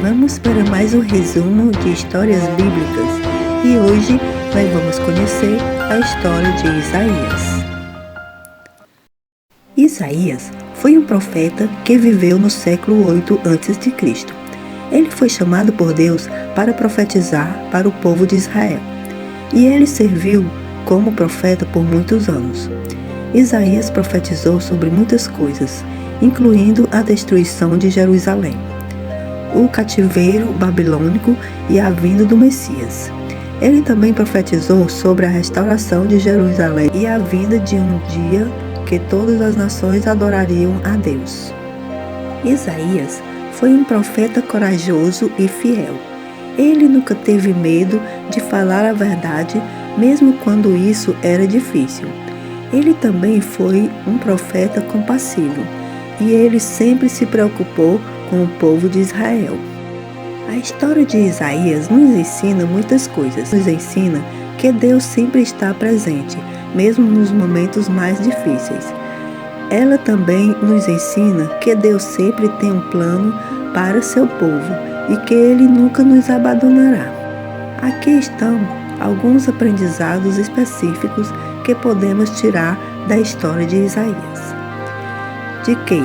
Vamos para mais um resumo de histórias bíblicas e hoje nós vamos conhecer a história de Isaías. Isaías foi um profeta que viveu no século 8 a.C. Ele foi chamado por Deus para profetizar para o povo de Israel e ele serviu como profeta por muitos anos. Isaías profetizou sobre muitas coisas, incluindo a destruição de Jerusalém, o cativeiro babilônico e a vinda do Messias. Ele também profetizou sobre a restauração de Jerusalém e a vinda de um dia que todas as nações adorariam a Deus. Isaías foi um profeta corajoso e fiel. Ele nunca teve medo de falar a verdade, mesmo quando isso era difícil. Ele também foi um profeta compassivo, e ele sempre se preocupou com o povo de Israel. A história de Isaías nos ensina muitas coisas. Nos ensina que Deus sempre está presente, mesmo nos momentos mais difíceis. Ela também nos ensina que Deus sempre tem um plano para seu povo e que Ele nunca nos abandonará. Aqui estão alguns aprendizados específicos que podemos tirar da história de Isaías. De que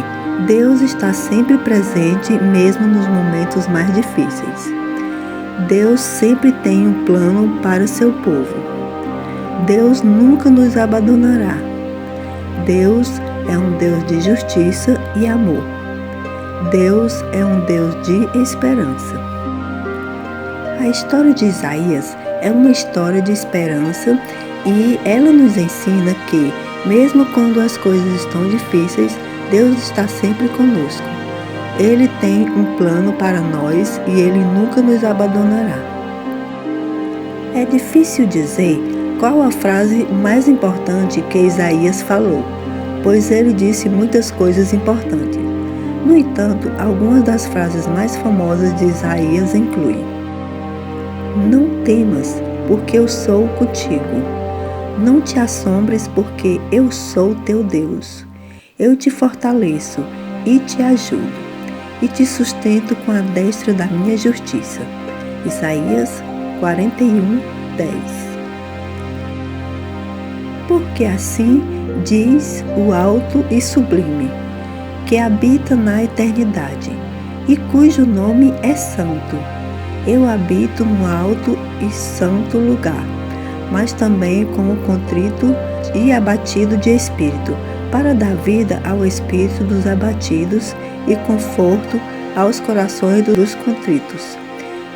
Deus está sempre presente mesmo nos momentos mais difíceis. Deus sempre tem um plano para seu povo. Deus nunca nos abandonará. Deus é um Deus de justiça e amor. Deus é um Deus de esperança. A história de Isaías é uma história de esperança e ela nos ensina que, mesmo quando as coisas estão difíceis, Deus está sempre conosco. Ele tem um plano para nós e Ele nunca nos abandonará. É difícil dizer qual a frase mais importante que Isaías falou, pois ele disse muitas coisas importantes. No entanto, algumas das frases mais famosas de Isaías incluem: Não temas, porque eu sou contigo. Não te assombres, porque eu sou teu Deus. Eu te fortaleço e te ajudo, e te sustento com a destra da minha justiça. Isaías 41:10. Porque assim diz o alto e sublime, que habita na eternidade, e cujo nome é santo. Eu habito no alto e santo lugar, mas também com o contrito e abatido de espírito, para dar vida ao espírito dos abatidos e conforto aos corações dos contritos.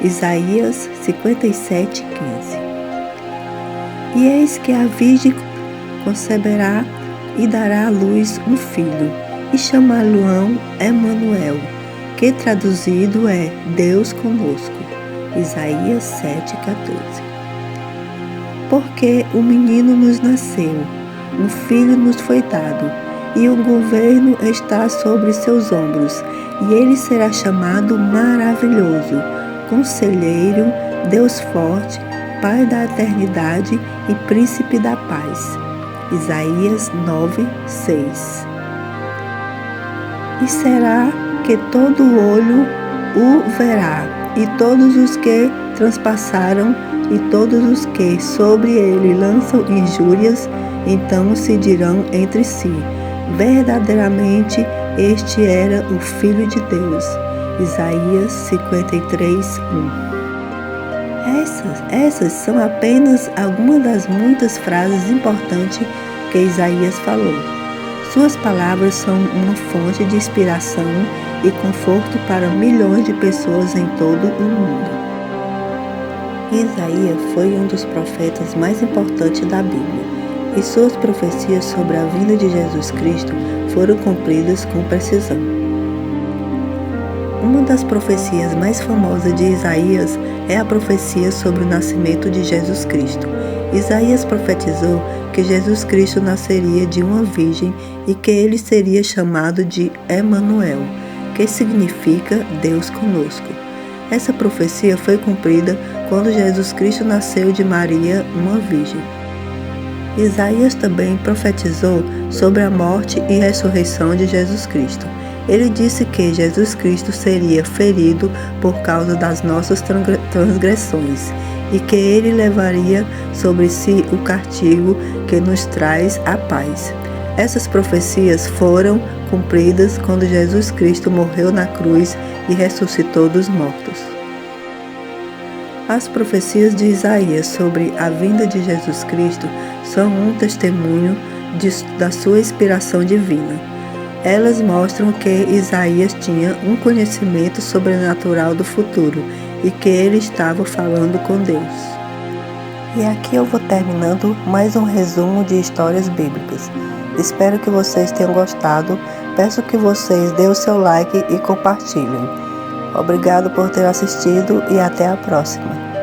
Isaías 57:15. E eis que a virgem conceberá e dará à luz um filho, e chamá-lo-ão Emanuel, que traduzido é Deus conosco. Isaías 7:14. Porque o menino nos nasceu, um filho nos foi dado, e o governo está sobre seus ombros, e ele será chamado Maravilhoso, Conselheiro, Deus Forte, Pai da Eternidade e Príncipe da Paz. Isaías 9:6. E será que todo olho o verá, e todos os que transpassaram, e todos os que sobre ele lançam injúrias, então se dirão entre si: verdadeiramente este era o Filho de Deus. Isaías 53:1. Essas são apenas algumas das muitas frases importantes que Isaías falou. Suas palavras são uma fonte de inspiração e conforto para milhões de pessoas em todo o mundo. Isaías foi um dos profetas mais importantes da Bíblia, e suas profecias sobre a vinda de Jesus Cristo foram cumpridas com precisão. Uma das profecias mais famosas de Isaías é a profecia sobre o nascimento de Jesus Cristo. Isaías profetizou que Jesus Cristo nasceria de uma virgem e que ele seria chamado de Emanuel, que significa Deus conosco. Essa profecia foi cumprida quando Jesus Cristo nasceu de Maria, uma virgem. Isaías também profetizou sobre a morte e ressurreição de Jesus Cristo. Ele disse que Jesus Cristo seria ferido por causa das nossas transgressões e que ele levaria sobre si o castigo que nos traz a paz. Essas profecias foram cumpridas quando Jesus Cristo morreu na cruz e ressuscitou dos mortos. As profecias de Isaías sobre a vinda de Jesus Cristo são um testemunho da sua inspiração divina. Elas mostram que Isaías tinha um conhecimento sobrenatural do futuro e que ele estava falando com Deus. E aqui eu vou terminando mais um resumo de histórias bíblicas. Espero que vocês tenham gostado. Peço que vocês dêem o seu like e compartilhem. Obrigado por ter assistido e até a próxima.